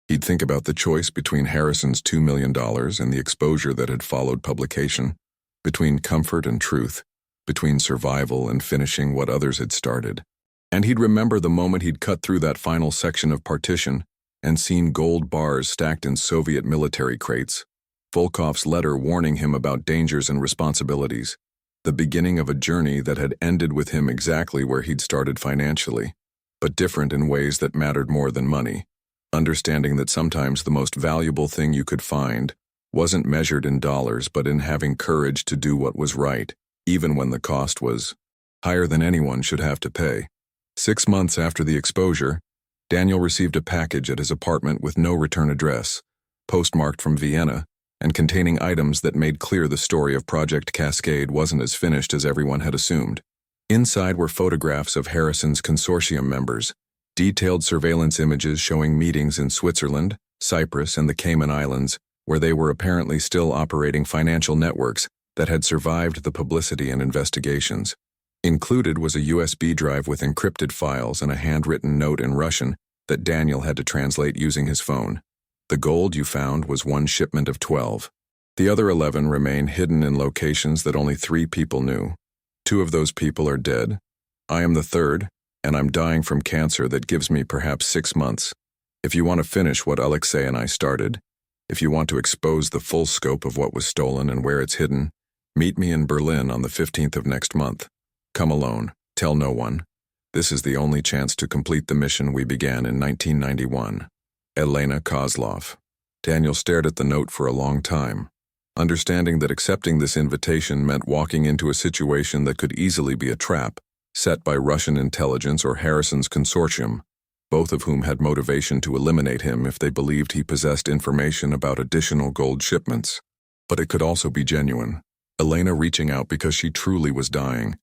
He'd think about the choice between Harrison's $2 million and the exposure that had followed publication, between comfort and truth, between survival and finishing what others had started. And he'd remember the moment he'd cut through that final section of partition and seen gold bars stacked in Soviet military crates, Volkov's letter warning him about dangers and responsibilities, the beginning of a journey that had ended with him exactly where he'd started financially, but different in ways that mattered more than money, understanding that sometimes the most valuable thing you could find wasn't measured in dollars but in having courage to do what was right, even when the cost was higher than anyone should have to pay. 6 months after the exposure, Daniel received a package at his apartment with no return address, postmarked from Vienna, and containing items that made clear the story of Project Cascade wasn't as finished as everyone had assumed. Inside were photographs of Harrison's consortium members, detailed surveillance images showing meetings in Switzerland, Cyprus, and the Cayman Islands, where they were apparently still operating financial networks that had survived the publicity and investigations. Included was a USB drive with encrypted files and a handwritten note in Russian that Daniel had to translate using his phone. The gold you found was one shipment of 12. The other 11 remain hidden in locations that only 3 people knew. 2 of those people are dead. I am the third, and I'm dying from cancer that gives me perhaps 6 months. If you want to finish what Alexei and I started, if you want to expose the full scope of what was stolen and where it's hidden, meet me in Berlin on the 15th of next month. Come alone. Tell no one. This is the only chance to complete the mission we began in 1991. Elena Kozlov. Daniel stared at the note for a long time, understanding that accepting this invitation meant walking into a situation that could easily be a trap set by Russian intelligence or Harrison's consortium, both of whom had motivation to eliminate him if they believed he possessed information about additional gold shipments. But it could also be genuine. Elena reaching out because she truly was dying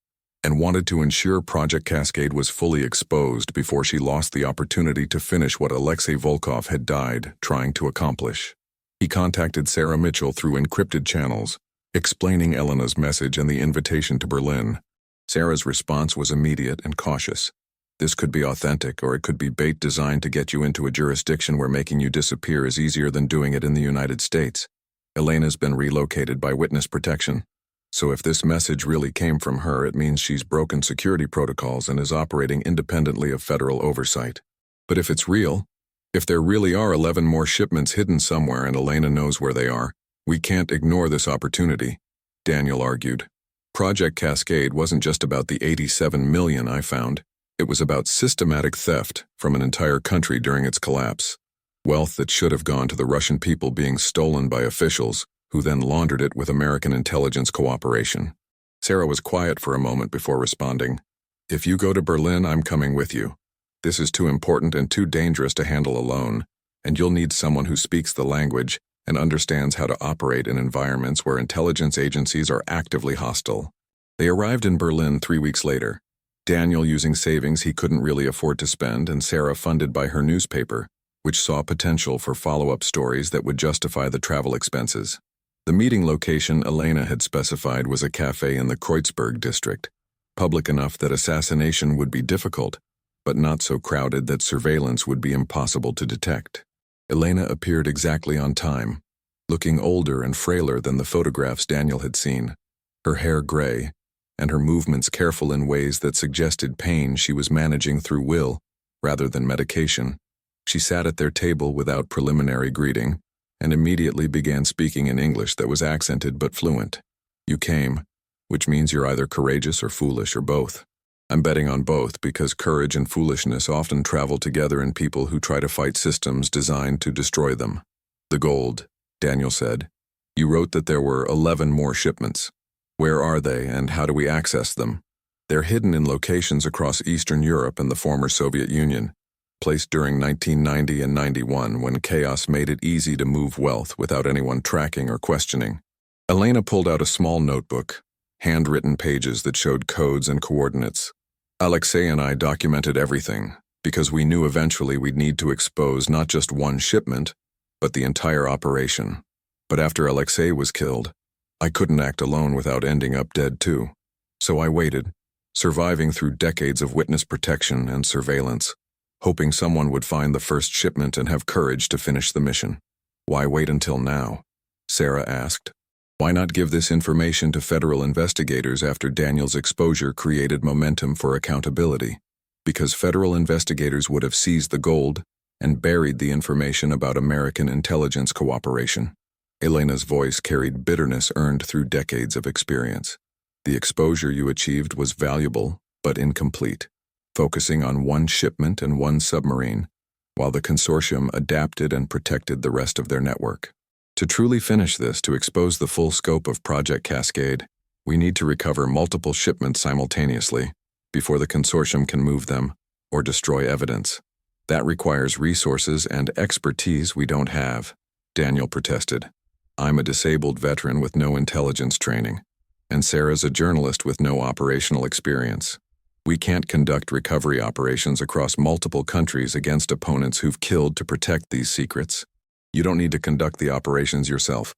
and wanted to ensure Project Cascade was fully exposed before she lost the opportunity to finish what Alexei Volkov had died trying to accomplish. He contacted Sarah Mitchell through encrypted channels, explaining Elena's message and the invitation to Berlin. Sarah's response was immediate and cautious. This could be authentic, or it could be bait designed to get you into a jurisdiction where making you disappear is easier than doing it in the United States. Elena's been relocated by witness protection. So if this message really came from her, it means she's broken security protocols and is operating independently of federal oversight. But if it's real, if there really are 11 more shipments hidden somewhere and Elena knows where they are, we can't ignore this opportunity, Daniel argued. Project Cascade wasn't just about the 87 million I found. It was about systematic theft from an entire country during its collapse. Wealth that should have gone to the Russian people being stolen by officials, who then laundered it with American intelligence cooperation. Sarah was quiet for a moment before responding. If you go to Berlin, I'm coming with you. This is too important and too dangerous to handle alone, and you'll need someone who speaks the language and understands how to operate in environments where intelligence agencies are actively hostile. They arrived in Berlin 3 weeks later. Daniel using savings he couldn't really afford to spend, and Sarah funded by her newspaper, which saw potential for follow-up stories that would justify the travel expenses. The meeting location Elena had specified was a cafe in the Kreuzberg district, public enough that assassination would be difficult, but not so crowded that surveillance would be impossible to detect. Elena appeared exactly on time, looking older and frailer than the photographs Daniel had seen, her hair gray, and her movements careful in ways that suggested pain she was managing through will, rather than medication. She sat at their table without preliminary greeting, and immediately began speaking in English that was accented but fluent. You came, which means you're either courageous or foolish or both. I'm betting on both because courage and foolishness often travel together in people who try to fight systems designed to destroy them. The gold, Daniel said. You wrote that there were 11 more shipments. Where are they and how do we access them? They're hidden in locations across Eastern Europe and the former Soviet Union, placed during 1990 and 91 when chaos made it easy to move wealth without anyone tracking or questioning. Elena pulled out a small notebook, handwritten pages that showed codes and coordinates. Alexei and I documented everything, because we knew eventually we'd need to expose not just one shipment, but the entire operation. But after Alexei was killed, I couldn't act alone without ending up dead too. So I waited, surviving through decades of witness protection and surveillance, hoping someone would find the first shipment and have courage to finish the mission. Why wait until now? Sarah asked. Why not give this information to federal investigators after Daniel's exposure created momentum for accountability? Because federal investigators would have seized the gold and buried the information about American intelligence cooperation. Elena's voice carried bitterness earned through decades of experience. The exposure you achieved was valuable, but incomplete, focusing on one shipment and one submarine, while the consortium adapted and protected the rest of their network. To truly finish this, to expose the full scope of Project Cascade, we need to recover multiple shipments simultaneously before the consortium can move them or destroy evidence. That requires resources and expertise we don't have, Daniel protested. I'm a disabled veteran with no intelligence training, and Sarah's a journalist with no operational experience. We can't conduct recovery operations across multiple countries against opponents who've killed to protect these secrets. You don't need to conduct the operations yourself.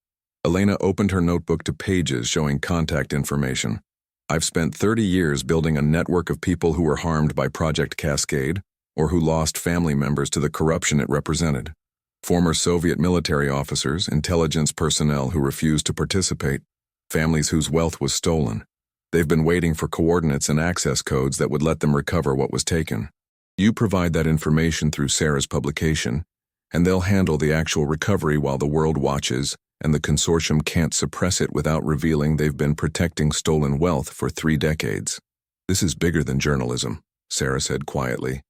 Elena opened her notebook to pages showing contact information. I've spent 30 years building a network of people who were harmed by Project Cascade, or who lost family members to the corruption it represented. Former Soviet military officers, intelligence personnel who refused to participate, families whose wealth was stolen. They've been waiting for coordinates and access codes that would let them recover what was taken. You provide that information through Sarah's publication, and they'll handle the actual recovery while the world watches, and the consortium can't suppress it without revealing they've been protecting stolen wealth for 3 decades. This is bigger than journalism, Sarah said quietly.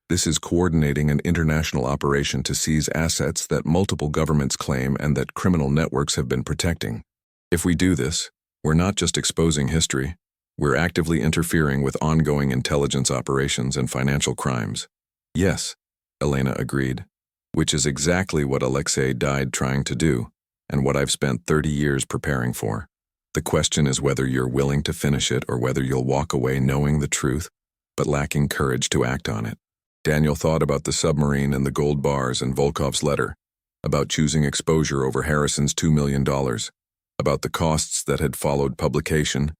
This is coordinating an international operation to seize assets that multiple governments claim and that criminal networks have been protecting. If we do this, we're not just exposing history, we're actively interfering with ongoing intelligence operations and financial crimes. Yes, Elena agreed, which is exactly what Alexei died trying to do, and what I've spent 30 years preparing for. The question is whether you're willing to finish it or whether you'll walk away knowing the truth, but lacking courage to act on it. Daniel thought about the submarine and the gold bars and Volkov's letter, about choosing exposure over Harrison's $2 million, about the costs that had followed publication,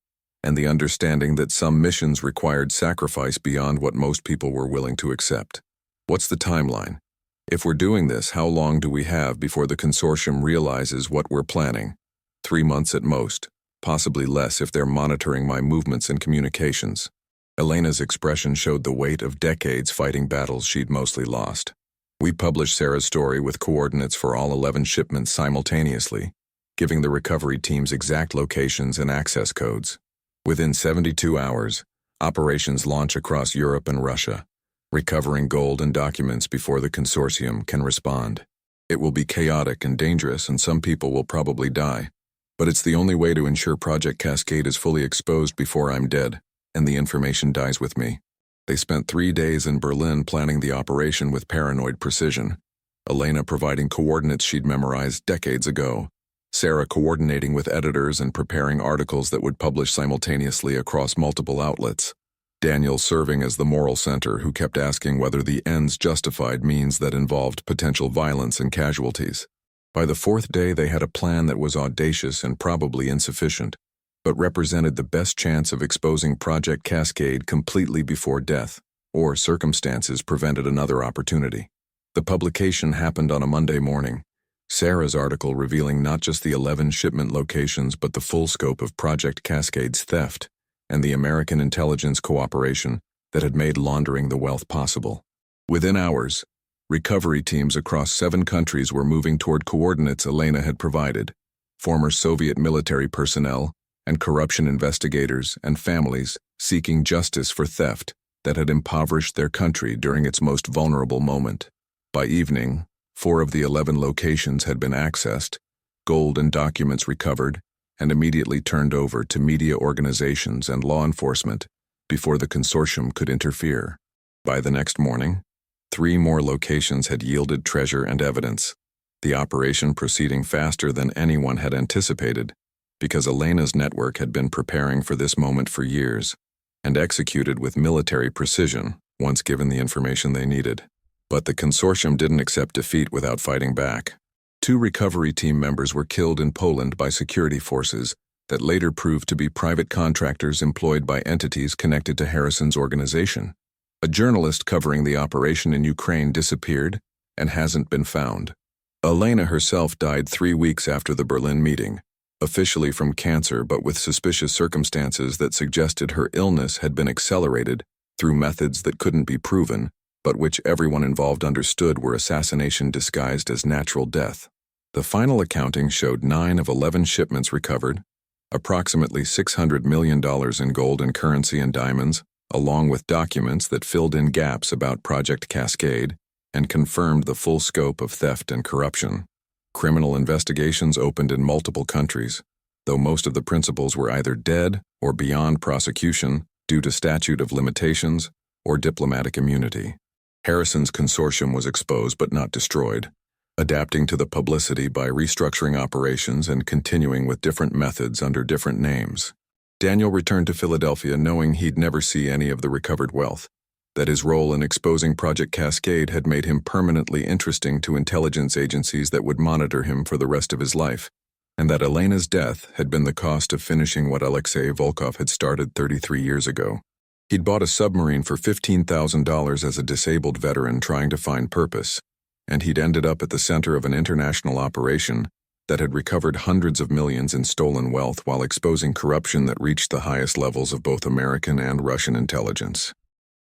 and the understanding that some missions required sacrifice beyond what most people were willing to accept. What's the timeline? If we're doing this, how long do we have before the consortium realizes what we're planning? 3 months at most, possibly less if they're monitoring my movements and communications. Elena's expression showed the weight of decades fighting battles she'd mostly lost. We published Sarah's story with coordinates for all 11 shipments simultaneously, giving the recovery teams exact locations and access codes. Within 72 hours, operations launch across Europe and Russia, recovering gold and documents before the consortium can respond. It will be chaotic and dangerous, and some people will probably die. But it's the only way to ensure Project Cascade is fully exposed before I'm dead, and the information dies with me. They spent 3 days in Berlin planning the operation with paranoid precision, Elena providing coordinates she'd memorized decades ago, Sarah coordinating with editors and preparing articles that would publish simultaneously across multiple outlets, Daniel serving as the moral center who kept asking whether the ends justified means that involved potential violence and casualties. By the 4th day, they had a plan that was audacious and probably insufficient, but represented the best chance of exposing Project Cascade completely before death, or circumstances prevented another opportunity. The publication happened on a Monday morning, Sarah's article revealing not just the 11 shipment locations but the full scope of Project Cascade's theft and the American intelligence cooperation that had made laundering the wealth possible. Within hours, recovery teams across 7 countries were moving toward coordinates Elena had provided, former Soviet military personnel, and corruption investigators and families seeking justice for theft that had impoverished their country during its most vulnerable moment. By evening, 4 of the 11 locations had been accessed, gold and documents recovered, and immediately turned over to media organizations and law enforcement before the consortium could interfere. By the next morning, 3 more locations had yielded treasure and evidence, the operation proceeding faster than anyone had anticipated, because Elena's network had been preparing for this moment for years, and executed with military precision once given the information they needed. But the consortium didn't accept defeat without fighting back. 2 recovery team members were killed in Poland by security forces that later proved to be private contractors employed by entities connected to Harrison's organization. A journalist covering the operation in Ukraine disappeared and hasn't been found. Elena herself died 3 weeks after the Berlin meeting, officially from cancer but with suspicious circumstances that suggested her illness had been accelerated through methods that couldn't be proven, but which everyone involved understood were assassination disguised as natural death. The final accounting showed 9 of 11 shipments recovered, approximately $600 million in gold and currency and diamonds, along with documents that filled in gaps about Project Cascade and confirmed the full scope of theft and corruption. Criminal investigations opened in multiple countries, though most of the principals were either dead or beyond prosecution due to statute of limitations or diplomatic immunity. Harrison's consortium was exposed but not destroyed, adapting to the publicity by restructuring operations and continuing with different methods under different names. Daniel returned to Philadelphia knowing he'd never see any of the recovered wealth, that his role in exposing Project Cascade had made him permanently interesting to intelligence agencies that would monitor him for the rest of his life, and that Elena's death had been the cost of finishing what Alexei Volkov had started 33 years ago. He'd bought a submarine for $15,000 as a disabled veteran trying to find purpose, and he'd ended up at the center of an international operation that had recovered hundreds of millions in stolen wealth while exposing corruption that reached the highest levels of both American and Russian intelligence.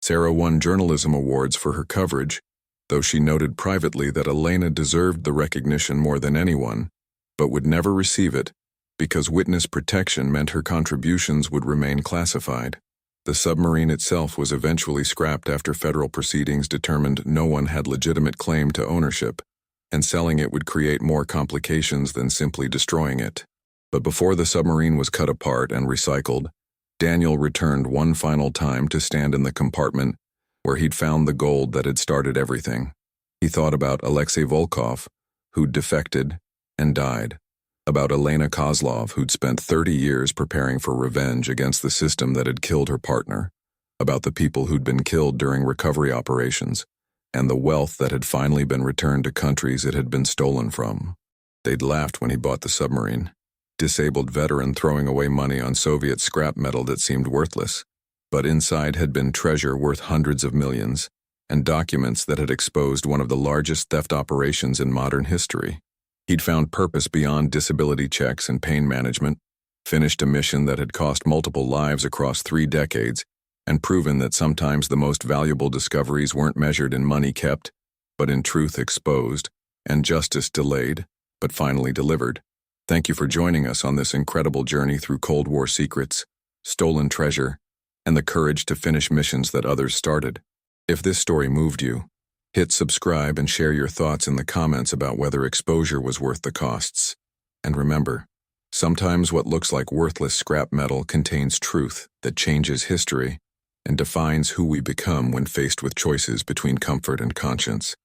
Sarah won journalism awards for her coverage, though she noted privately that Elena deserved the recognition more than anyone, but would never receive it because witness protection meant her contributions would remain classified. The submarine itself was eventually scrapped after federal proceedings determined no one had legitimate claim to ownership, and selling it would create more complications than simply destroying it. But before the submarine was cut apart and recycled, Daniel returned one final time to stand in the compartment where he'd found the gold that had started everything. He thought about Alexei Volkov, who'd defected and died, about Elena Kozlov, who'd spent 30 years preparing for revenge against the system that had killed her partner, about the people who'd been killed during recovery operations, and the wealth that had finally been returned to countries it had been stolen from. They'd laughed when he bought the submarine. Disabled veteran throwing away money on Soviet scrap metal that seemed worthless, but inside had been treasure worth hundreds of millions, and documents that had exposed one of the largest theft operations in modern history. He'd found purpose beyond disability checks and pain management, finished a mission that had cost multiple lives across 3 decades, and proven that sometimes the most valuable discoveries weren't measured in money kept, but in truth exposed, and justice delayed, but finally delivered. Thank you for joining us on this incredible journey through Cold War secrets, stolen treasure, and the courage to finish missions that others started. If this story moved you, hit subscribe and share your thoughts in the comments about whether exposure was worth the costs. And remember, sometimes what looks like worthless scrap metal contains truth that changes history and defines who we become when faced with choices between comfort and conscience.